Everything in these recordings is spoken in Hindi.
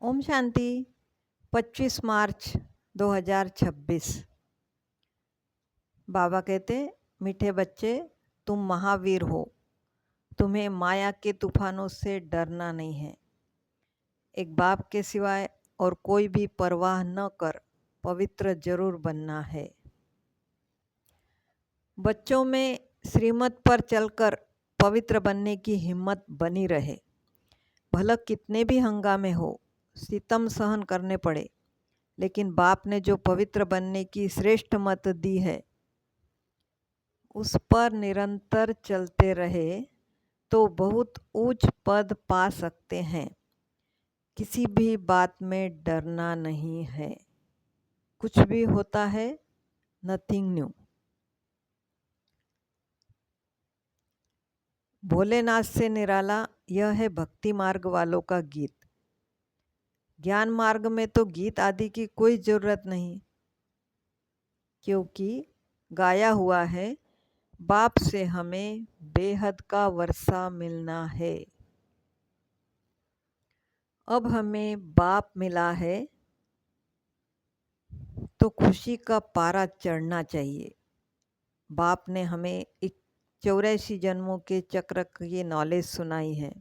ओम शांति। 25 मार्च 2026। बाबा कहते, मीठे बच्चे, तुम महावीर हो। तुम्हें माया के तूफानों से डरना नहीं है। एक बाप के सिवाय और कोई भी परवाह न कर पवित्र जरूर बनना है। बच्चों में श्रीमत पर चलकर पवित्र बनने की हिम्मत बनी रहे। भला कितने भी हंगामे हो, सितम सहन करने पड़े, लेकिन बाप ने जो पवित्र बनने की श्रेष्ठ मत दी है उस पर निरंतर चलते रहे तो बहुत ऊंच पद पा सकते हैं। किसी भी बात में डरना नहीं है। कुछ भी होता है, नथिंग न्यू। भोलेनाथ से निराला यह है भक्ति मार्ग वालों का गीत। ज्ञान मार्ग में तो गीत आदि की कोई जरूरत नहीं, क्योंकि गाया हुआ है, बाप से हमें बेहद का वर्षा मिलना है। अब हमें बाप मिला है तो खुशी का पारा चढ़ना चाहिए। बाप ने हमें 84 जन्मों के चक्र की नॉलेज सुनाई है।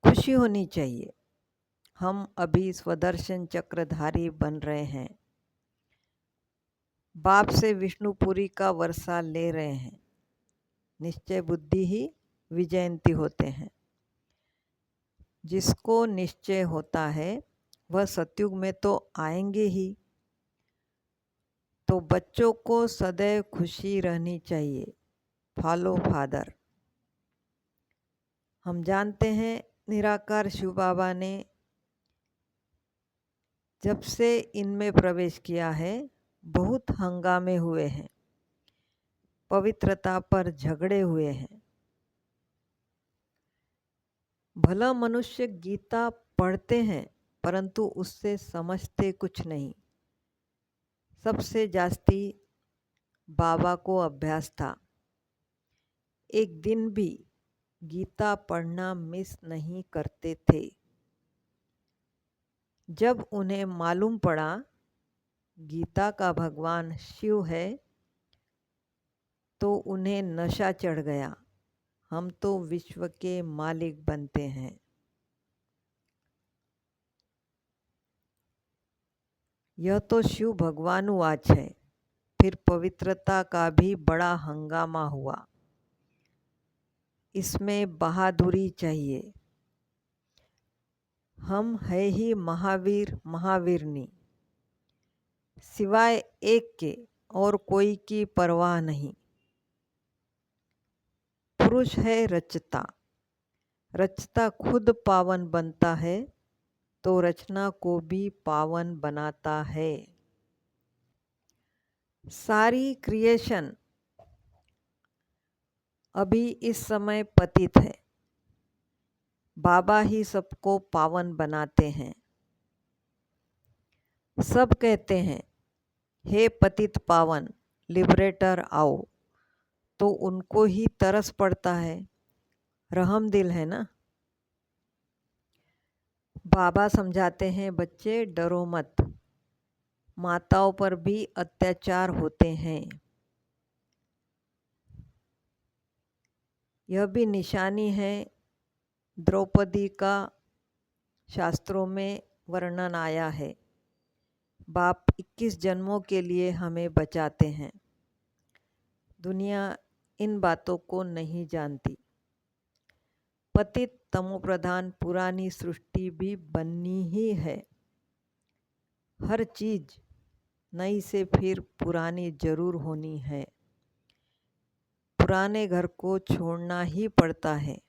खुशी होनी चाहिए। हम अभी स्वदर्शन चक्रधारी बन रहे हैं। बाप से विष्णुपुरी का वर्षा ले रहे हैं। निश्चय बुद्धि ही विजयंती होते हैं। जिसको निश्चय होता है वह सतयुग में तो आएंगे ही। तो बच्चों को सदैव खुशी रहनी चाहिए। Follow father. हम जानते हैं निराकार शिव बाबा ने जब से इनमें प्रवेश किया है बहुत हंगामे हुए हैं, पवित्रता पर झगड़े हुए हैं। भला मनुष्य गीता पढ़ते हैं परंतु उससे समझते कुछ नहीं। सबसे जास्ती बाबा को अभ्यास था। एक दिन भी गीता पढ़ना मिस नहीं करते थे। जब उन्हें मालूम पड़ा गीता का भगवान शिव है तो उन्हें नशा चढ़ गया। हम तो विश्व के मालिक बनते हैं। यह तो शिव भगवानुवाच है। फिर पवित्रता का भी बड़ा हंगामा हुआ। इसमें बहादुरी चाहिए। हम है ही महावीर महावीरनी, सिवाय एक के और कोई की परवाह नहीं। पुरुष है रचता, रचता खुद पावन बनता है तो रचना को भी पावन बनाता है। सारी क्रिएशन अभी इस समय पतित है। बाबा ही सबको पावन बनाते हैं। सब कहते हैं, हे पतित पावन लिबरेटर आओ, तो उनको ही तरस पड़ता है। रहम दिल है ना। बाबा समझाते हैं, बच्चे डरो मत, माताओं पर भी अत्याचार होते हैं। यह भी निशानी है द्रौपदी का। शास्त्रों में वर्णन आया है। बाप 21 जन्मों के लिए हमें बचाते हैं। दुनिया इन बातों को नहीं जानती। पतित तमोप्रधान पुरानी सृष्टि भी बननी ही है। हर चीज नई से फिर पुरानी जरूर होनी है। पुराने घर को छोड़ना ही पड़ता है।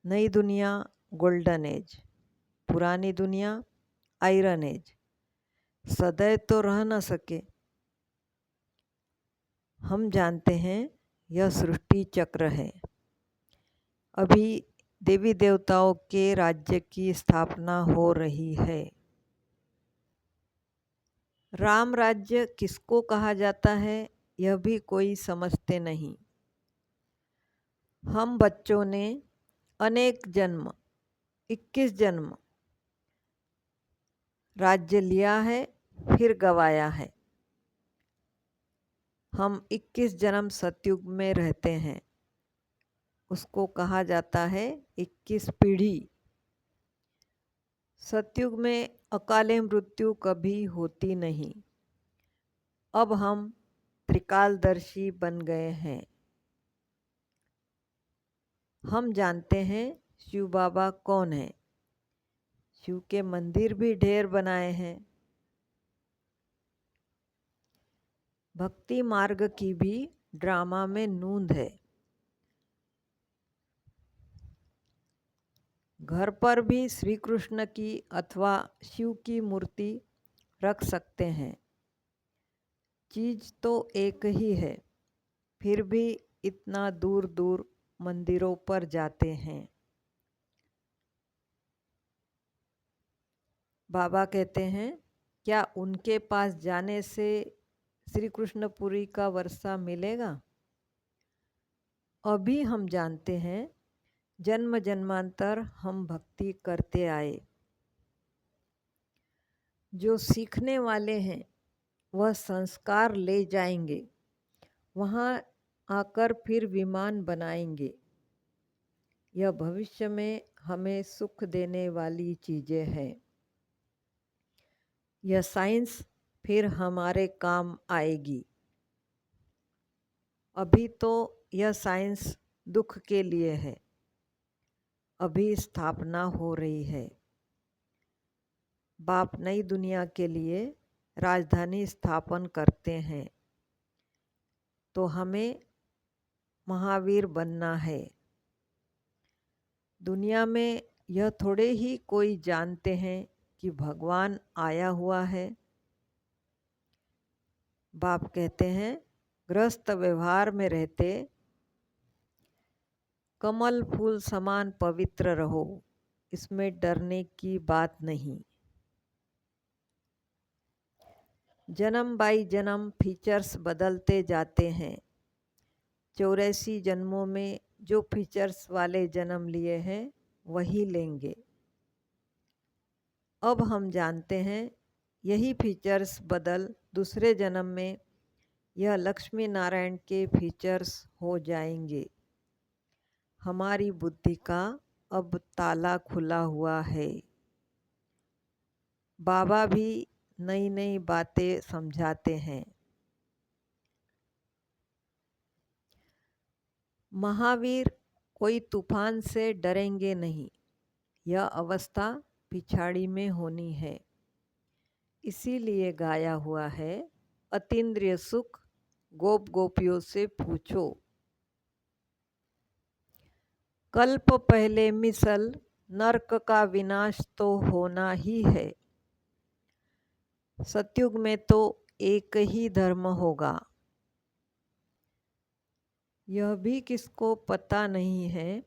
नई दुनिया गोल्डन एज, पुरानी दुनिया आयरन एज। सदैव तो रह न सके। हम जानते हैं यह सृष्टि चक्र है। अभी देवी देवताओं के राज्य की स्थापना हो रही है। राम राज्य किसको कहा जाता है यह भी कोई समझते नहीं। हम बच्चों ने अनेक जन्म 21 जन्म राज्य लिया है, फिर गवाया है। हम 21 जन्म सतयुग में रहते हैं, उसको कहा जाता है 21 पीढ़ी। सतयुग में अकाले मृत्यु कभी होती नहीं। अब हम त्रिकालदर्शी बन गए हैं। हम जानते हैं शिव बाबा कौन है। शिव के मंदिर भी ढेर बनाए हैं। भक्ति मार्ग की भी ड्रामा में नूंद है। घर पर भी श्री कृष्ण की अथवा शिव की मूर्ति रख सकते हैं। चीज तो एक ही है, फिर भी इतना दूर दूर मंदिरों पर जाते हैं। बाबा कहते हैं, क्या उनके पास जाने से श्री कृष्णपुरी का वर्षा मिलेगा? अभी हम जानते हैं, जन्म जन्मांतर हम भक्ति करते आए। जो सीखने वाले हैं वह संस्कार ले जाएंगे, वहाँ आकर फिर विमान बनाएंगे। यह भविष्य में हमें सुख देने वाली चीज़ें हैं। यह साइंस फिर हमारे काम आएगी। अभी तो यह साइंस दुख के लिए है। अभी स्थापना हो रही है। बाप नई दुनिया के लिए राजधानी स्थापन करते हैं, तो हमें महावीर बनना है। दुनिया में यह थोड़े ही कोई जानते हैं कि भगवान आया हुआ है। बाप कहते हैं, गृहस्थ व्यवहार में रहते कमल फूल समान पवित्र रहो, इसमें डरने की बात नहीं। जन्म बाई जन्म फीचर्स बदलते जाते हैं। 84 जन्मों में जो फीचर्स वाले जन्म लिए हैं वही लेंगे। अब हम जानते हैं, यही फीचर्स बदल दूसरे जन्म में यह लक्ष्मी नारायण के फीचर्स हो जाएंगे। हमारी बुद्धि का अब ताला खुला हुआ है। बाबा भी नई नई बातें समझाते हैं। महावीर कोई तूफान से डरेंगे नहीं। यह अवस्था पिछाड़ी में होनी है। इसीलिए गाया हुआ है, अतीन्द्रिय सुख गोप गोपियों से पूछो। कल्प पहले मिसल नरक का विनाश तो होना ही है। सतयुग में तो एक ही धर्म होगा। यह भी किसको पता नहीं है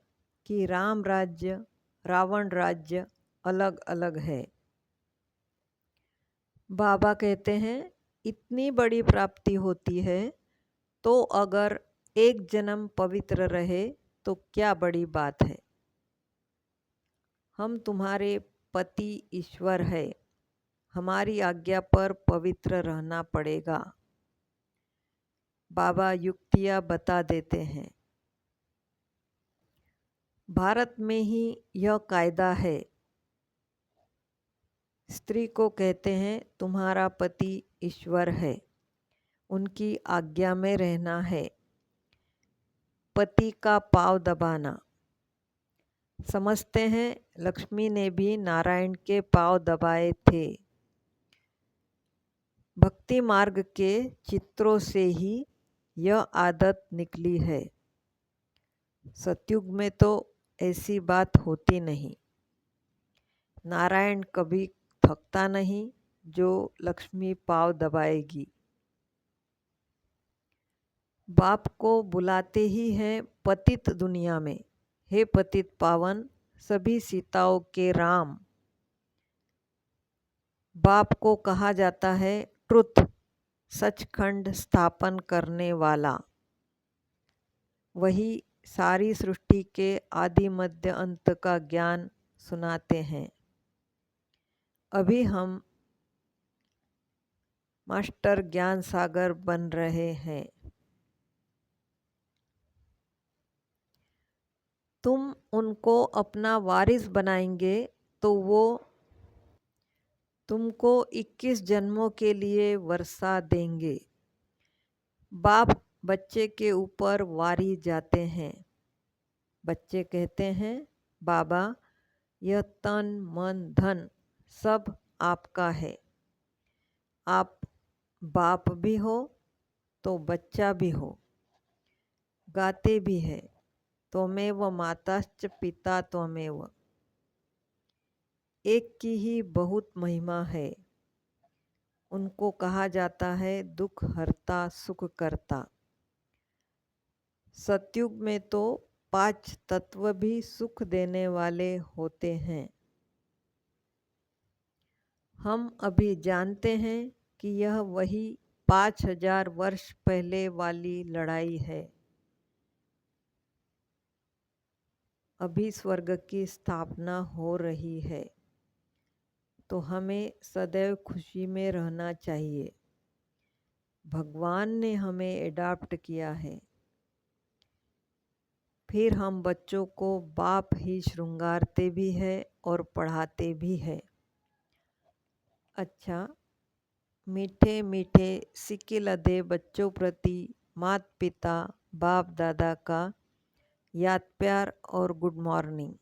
कि राम राज्य रावण राज्य अलग अलग है। बाबा कहते हैं, इतनी बड़ी प्राप्ति होती है तो अगर एक जन्म पवित्र रहे तो क्या बड़ी बात है। हम तुम्हारे पति ईश्वर है, हमारी आज्ञा पर पवित्र रहना पड़ेगा। बाबा युक्तियाँ बता देते हैं। भारत में ही यह कायदा है। स्त्री को कहते हैं, तुम्हारा पति ईश्वर है, उनकी आज्ञा में रहना है। पति का पाँव दबाना। समझते हैं लक्ष्मी ने भी नारायण के पाँव दबाए थे। भक्ति मार्ग के चित्रों से ही यह आदत निकली है। सतयुग में तो ऐसी बात होती नहीं। नारायण कभी थकता नहीं जो लक्ष्मी पाँव दबाएगी। बाप को बुलाते ही हैं पतित दुनिया में, हे पतित पावन सभी सीताओं के राम। बाप को कहा जाता है ट्रुथ, सचखंड स्थापन करने वाला। वही सारी सृष्टि के आदि मध्य अंत का ज्ञान सुनाते हैं। अभी हम मास्टर ज्ञान सागर बन रहे हैं। तुम उनको अपना वारिस बनाएंगे तो वो तुमको 21 जन्मों के लिए वर्षा देंगे। बाप बच्चे के ऊपर वारी जाते हैं। बच्चे कहते हैं, बाबा यह तन मन धन सब आपका है। आप बाप भी हो तो बच्चा भी हो, गाते भी है, त्वमेव माताश्च पिता त्वमेव। एक की ही बहुत महिमा है। उनको कहा जाता है दुख हरता सुख करता। सतयुग में तो 5 तत्व भी सुख देने वाले होते हैं। हम अभी जानते हैं कि यह वही 5000 वर्ष पहले वाली लड़ाई है। अभी स्वर्ग की स्थापना हो रही है, तो हमें सदैव खुशी में रहना चाहिए। भगवान ने हमें एडॉप्ट किया है, फिर हम बच्चों को बाप ही श्रृंगारते भी है और पढ़ाते भी है। अच्छा, मीठे मीठे सिक्के लदे बच्चों प्रति माता पिता बाप दादा का याद प्यार और गुड मॉर्निंग।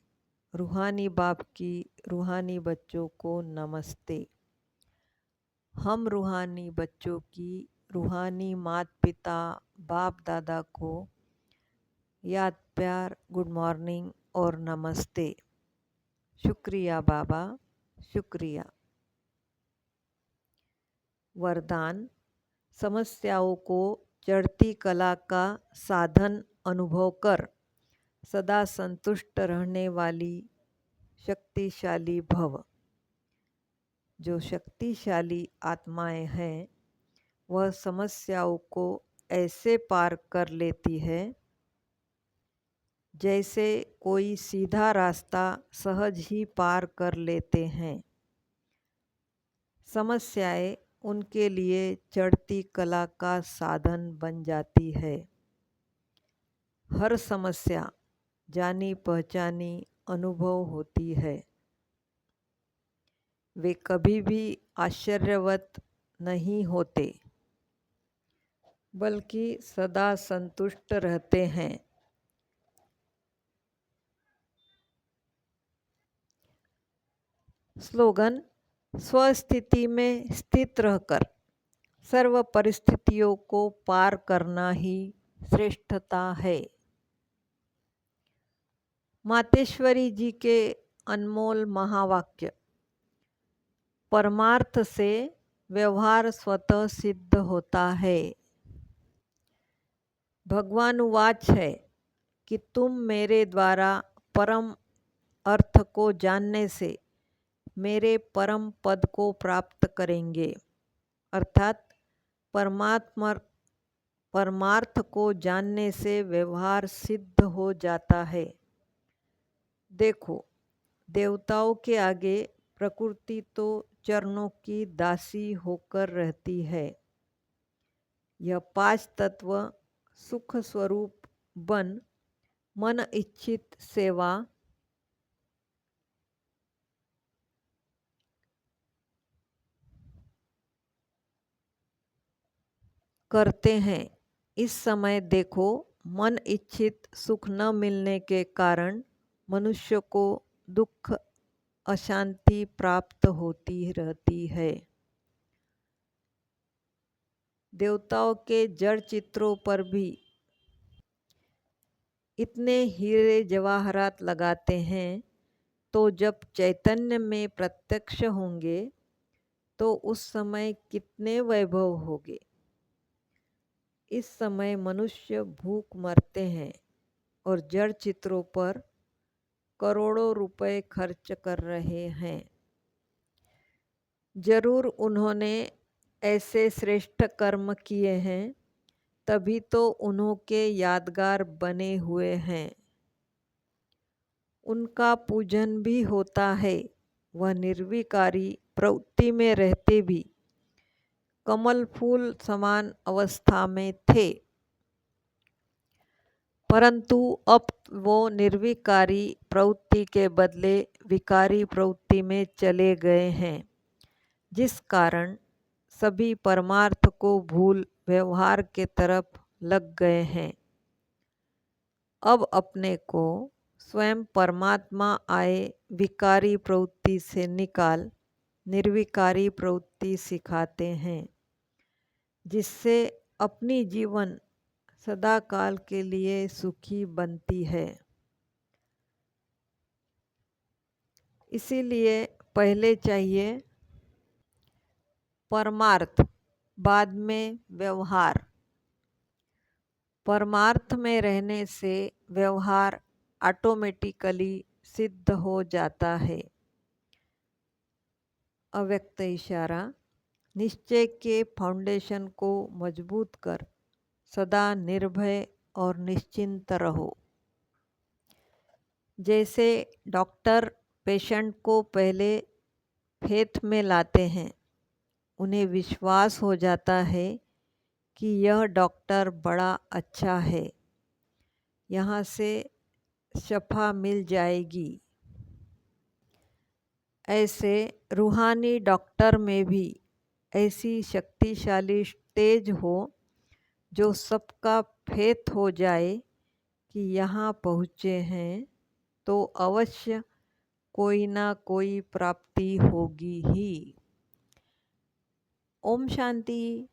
रूहानी बाप की रूहानी बच्चों को नमस्ते। हम रूहानी बच्चों की रूहानी माता पिता बाप दादा को याद प्यार गुड मॉर्निंग और नमस्ते। शुक्रिया बाबा, शुक्रिया। वरदान: समस्याओं को चढ़ती कला का साधन अनुभव कर सदा संतुष्ट रहने वाली शक्तिशाली भव। जो शक्तिशाली आत्माएं हैं वह समस्याओं को ऐसे पार कर लेती है जैसे कोई सीधा रास्ता सहज ही पार कर लेते हैं। समस्याएं उनके लिए चढ़ती कला का साधन बन जाती है। हर समस्या जानी पहचानी अनुभव होती है। वे कभी भी आश्चर्यवत नहीं होते, बल्कि सदा संतुष्ट रहते हैं। स्लोगन: स्वस्थिति में स्थित रहकर सर्व परिस्थितियों को पार करना ही श्रेष्ठता है। मातेश्वरी जी के अनमोल महावाक्य। परमार्थ से व्यवहार स्वतः सिद्ध होता है। भगवान वाच है कि तुम मेरे द्वारा परम अर्थ को जानने से मेरे परम पद को प्राप्त करेंगे। अर्थात परमार्थ को जानने से व्यवहार सिद्ध हो जाता है। देखो, देवताओं के आगे प्रकृति तो चरणों की दासी होकर रहती है। यह 5 तत्व सुख स्वरूप बन मन इच्छित सेवा करते हैं। इस समय देखो, मन इच्छित सुख न मिलने के कारण मनुष्य को दुख अशांति प्राप्त होती रहती है। देवताओं के जड़ चित्रों पर भी इतने हीरे जवाहरात लगाते हैं, तो जब चैतन्य में प्रत्यक्ष होंगे तो उस समय कितने वैभव होंगे। इस समय मनुष्य भूख मरते हैं और जड़ चित्रों पर करोड़ों रुपए खर्च कर रहे हैं। जरूर उन्होंने ऐसे श्रेष्ठ कर्म किए हैं, तभी तो उन्हों के यादगार बने हुए हैं। उनका पूजन भी होता है। वह निर्विकारी प्रवृत्ति में रहते भी कमल फूल समान अवस्था में थे, परंतु अब वो निर्विकारी प्रवृत्ति के बदले विकारी प्रवृत्ति में चले गए हैं, जिस कारण सभी परमार्थ को भूल व्यवहार के तरफ लग गए हैं। अब अपने को स्वयं परमात्मा आए विकारी प्रवृत्ति से निकाल निर्विकारी प्रवृत्ति सिखाते हैं, जिससे अपनी जीवन सदा काल के लिए सुखी बनती है। इसीलिए पहले चाहिए परमार्थ, बाद में व्यवहार। परमार्थ में रहने से व्यवहार ऑटोमेटिकली सिद्ध हो जाता है। अव्यक्त इशारा। निश्चय के फाउंडेशन को मजबूत कर सदा निर्भय और निश्चिंत रहो। जैसे डॉक्टर पेशेंट को पहले फेथ में लाते हैं, उन्हें विश्वास हो जाता है कि यह डॉक्टर बड़ा अच्छा है, यहाँ से शफा मिल जाएगी। ऐसे रूहानी डॉक्टर में भी ऐसी शक्तिशाली तेज हो जो सबका फेथ हो जाए कि यहाँ पहुँचे हैं तो अवश्य कोई ना कोई प्राप्ति होगी ही। ओम शांति।